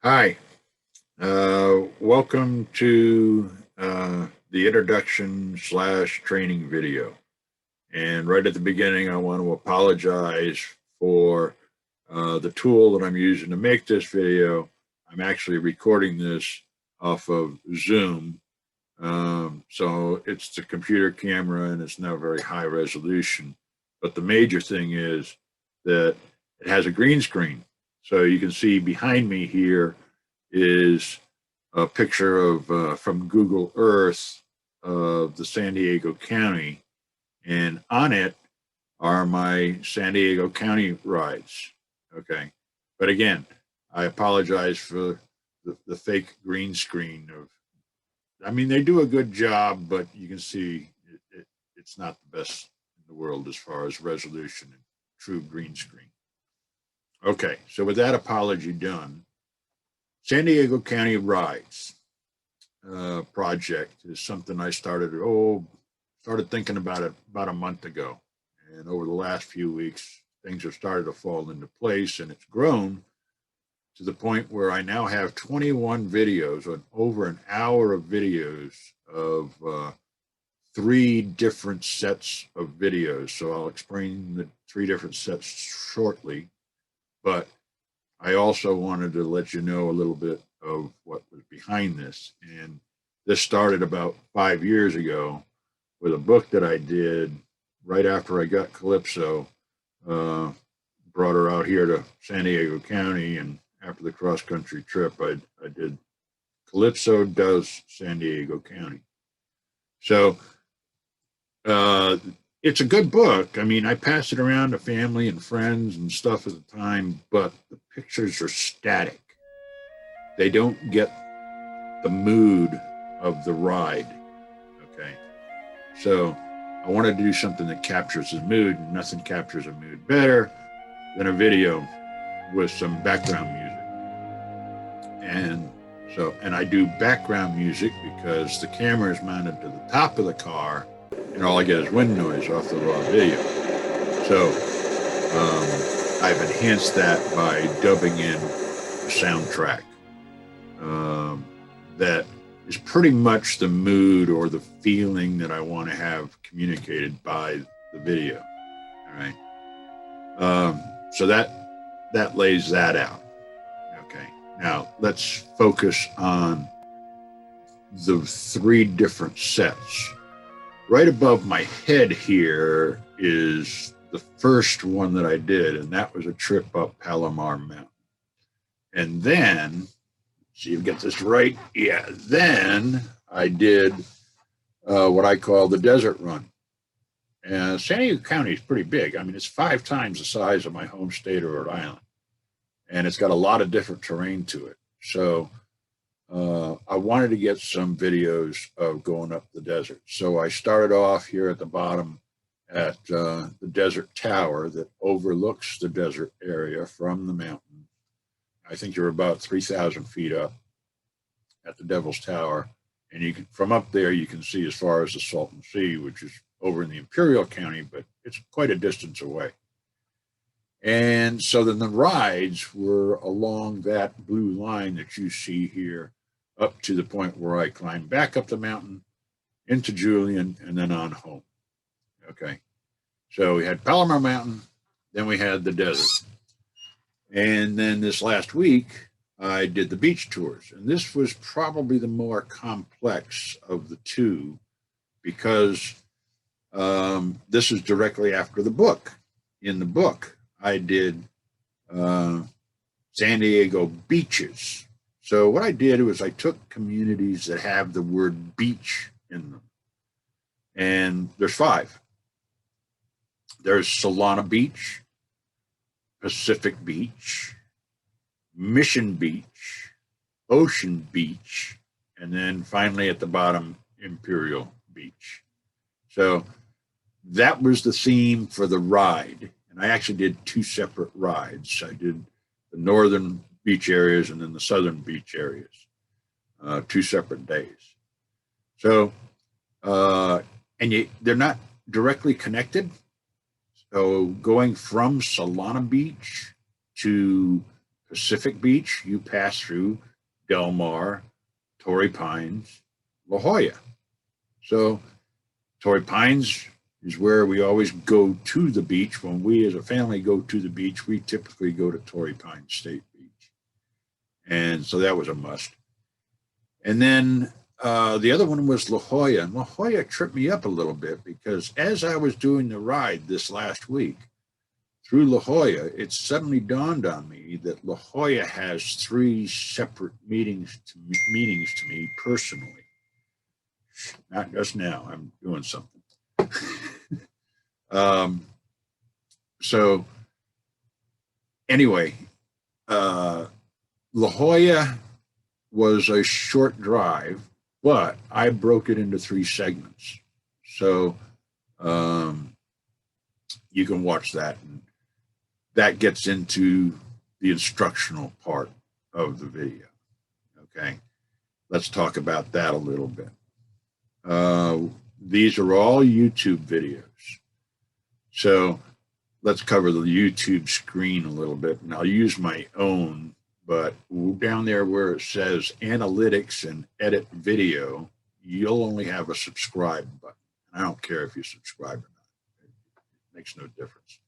Hi, welcome to the introduction slash training video. And right at the beginning, I want to apologize for the tool that I'm using to make this video. I'm actually recording this off of Zoom. So it's the computer camera and it's not very high resolution. But the major thing is that it has a green screen. So you can see behind me here is a picture of from Google Earth of the San Diego County, and on it are my San Diego County rides. Okay, but again, I apologize for the fake green screen of. I mean, they do a good job, but you can see it's not the best in the world as far as resolution and true green screen. Okay, so with that apology done, San Diego County Rides project is something I started thinking about it about a month ago. And over the last few weeks, things have started to fall into place and it's grown to the point where I now have 21 videos on over an hour of videos of three different sets of videos. So I'll explain the three different sets shortly, but I also wanted to let you know a little bit of what was behind this. And this started about 5 years ago with a book that I did right after I got Calypso. Brought her out here to San Diego County, and after the cross country trip, I did Calypso Does San Diego County. So it's a good book. I mean, I pass it around to family and friends and stuff at the time, but the pictures are static. They don't get the mood of the ride. Okay. So I wanted to do something that captures the mood, and nothing captures a mood better than a video with some background music. And I do background music because the camera is mounted to the top of the car and all I get is wind noise off the raw video. So I've enhanced that by dubbing in a soundtrack that is pretty much the mood or the feeling that I want to have communicated by the video. All right. So that lays that out. Okay. Now let's focus on the three different sets. Right above my head here is the first one that I did, and that was a trip up Palomar Mountain. And then, see if you get this right. Yeah, then I did what I call the desert run. And San Diego County is pretty big. I mean, it's 5 times the size of my home state of Rhode Island. And it's got a lot of different terrain to it. So I wanted to get some videos of going up the desert. So I started off here at the bottom at the desert tower that overlooks the desert area from the mountain. I think you're about 3,000 feet up at the Devil's Tower. And you can, from up there, you can see as far as the Salton Sea, which is over in the Imperial County, but it's quite a distance away. And so then the rides were along that blue line that you see here up to the point where I climbed back up the mountain into Julian and then on home. Okay. So we had Palomar Mountain, then we had the desert. And then this last week, I did the beach tours. And this was probably the more complex of the two because this is directly after the book. In the book, I did San Diego beaches. So what I did was I took communities that have the word beach in them. And there's 5. There's Solana Beach, Pacific Beach, Mission Beach, Ocean Beach, and then finally at the bottom, Imperial Beach. So that was the theme for the ride. And I actually did 2 separate rides. I did the northern beach areas and then the southern beach areas, 2 separate days. So, they're not directly connected. So going from Solana Beach to Pacific Beach, you pass through Del Mar, Torrey Pines, La Jolla. So Torrey Pines is where we always go to the beach. When we as a family go to the beach, we typically go to Torrey Pines State Beach. And so that was a must. And then the other one was La Jolla. And La Jolla tripped me up a little bit because as I was doing the ride this last week through La Jolla, it suddenly dawned on me that La Jolla has 3 separate meetings to me personally. Not just now, I'm doing something. So anyway, La Jolla was a short drive, but I broke it into 3 segments. So you can watch that. And that gets into the instructional part of the video. Okay, let's talk about that a little bit. These are all YouTube videos. So let's cover the YouTube screen a little bit, and I'll use my own, but down there where it says analytics and edit video, you'll only have a subscribe button. I don't care if you subscribe or not. It makes no difference.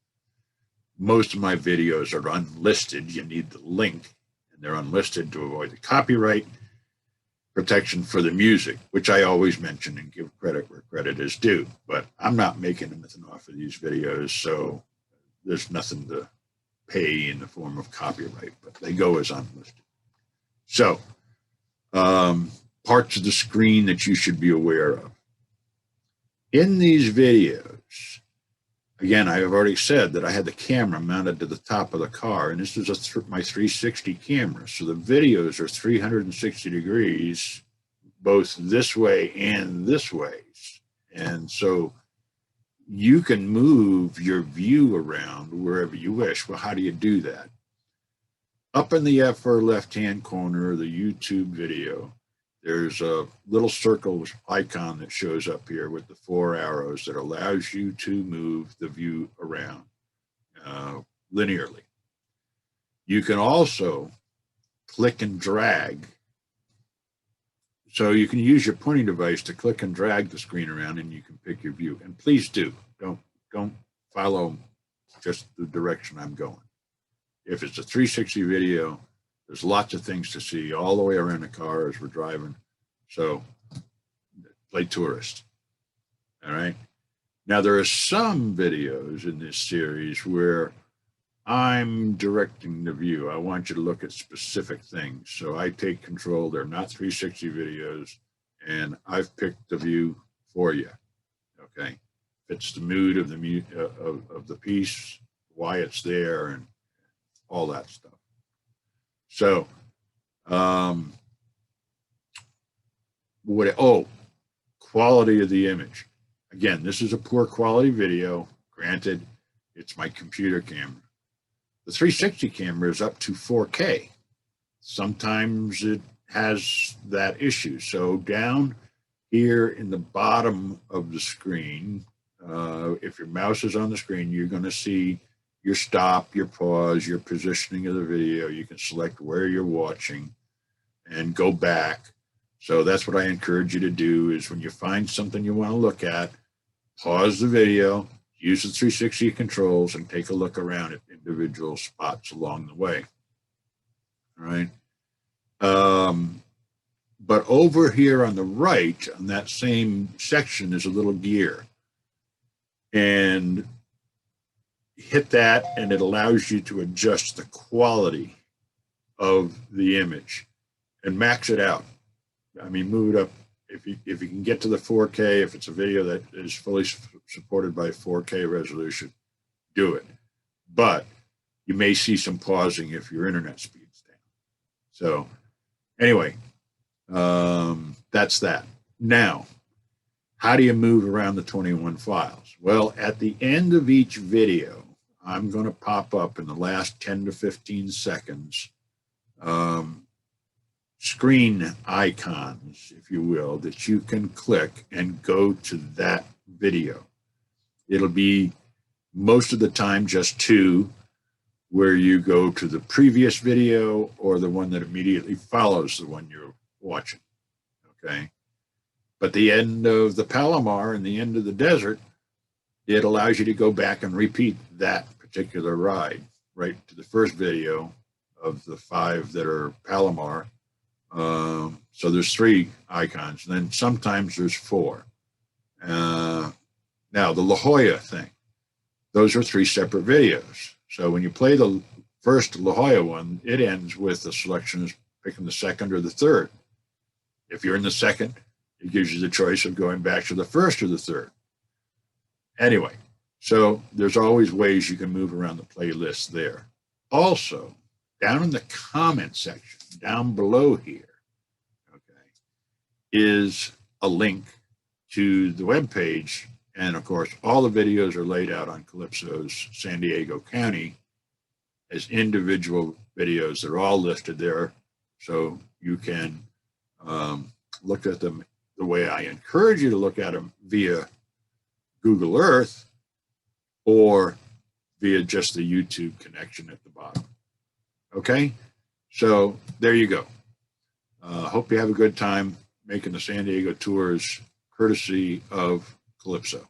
Most of my videos are unlisted. You need the link, and they're unlisted to avoid the copyright protection for the music, which I always mention and give credit where credit is due. But I'm not making anything off of these videos, so there's nothing to pay in the form of copyright, but they go as unlisted. So, parts of the screen that you should be aware of. In these videos, again, I have already said that I had the camera mounted to the top of the car, and this is my 360 camera. So the videos are 360 degrees, both this way and this way. And so you can move your view around wherever you wish. Well, how do you do that? Up in the upper left-hand corner of the YouTube video, there's a little circle icon that shows up here with the 4 arrows that allows you to move the view around linearly. You can also click and drag. So you can use your pointing device to click and drag the screen around, and you can pick your view. And please do. Don't follow just the direction I'm going. If it's a 360 video, there's lots of things to see all the way around the car as we're driving. So play tourist. All right. Now, there are some videos in this series where I'm directing the view. I want you to look at specific things. So I take control. They're not 360 videos, and I've picked the view for you. Okay. It's the mood of the piece, why it's there, and all that stuff. So, quality of the image. Again, this is a poor quality video. Granted, it's my computer camera. The 360 camera is up to 4K. Sometimes it has that issue. So down here in the bottom of the screen, if your mouse is on the screen, you're going to see your stop, your pause, your positioning of the video. You can select where you're watching and go back. So that's what I encourage you to do is when you find something you want to look at, pause the video, use the 360 controls, and take a look around at individual spots along the way. All right. But over here on the right, on that same section, is a little gear. And hit that, and it allows you to adjust the quality of the image and max it out. I mean, move it up. If you can get to the 4K, if it's a video that is fully supported by 4K resolution, do it. But you may see some pausing if your internet speed's down. So anyway, that's that. Now, how do you move around the 21 files? Well, at the end of each video, I'm going to pop up in the last 10 to 15 seconds screen icons, if you will, that you can click and go to that video. It'll be most of the time just 2, where you go to the previous video or the one that immediately follows the one you're watching. Okay. But the end of the Palomar and the end of the desert, it allows you to go back and repeat that particular ride right to the first video of the 5 that are Palomar. So there's 3 icons, and then sometimes there's 4. Now, the La Jolla thing, those are 3 separate videos. So when you play the first La Jolla one, it ends with the selection of picking the second or the third. If you're in the second, it gives you the choice of going back to the first or the third. Anyway, so there's always ways you can move around the playlist there. Also, down in the comment section, down below here, okay, is a link to the webpage. And of course, all the videos are laid out on Calypso's San Diego County as individual videos. They're all listed there. So you can look at them the way I encourage you to look at them, via Google Earth or via just the YouTube connection at the bottom. Okay, so there you go. Hope you have a good time making the San Diego tours courtesy of Calypso.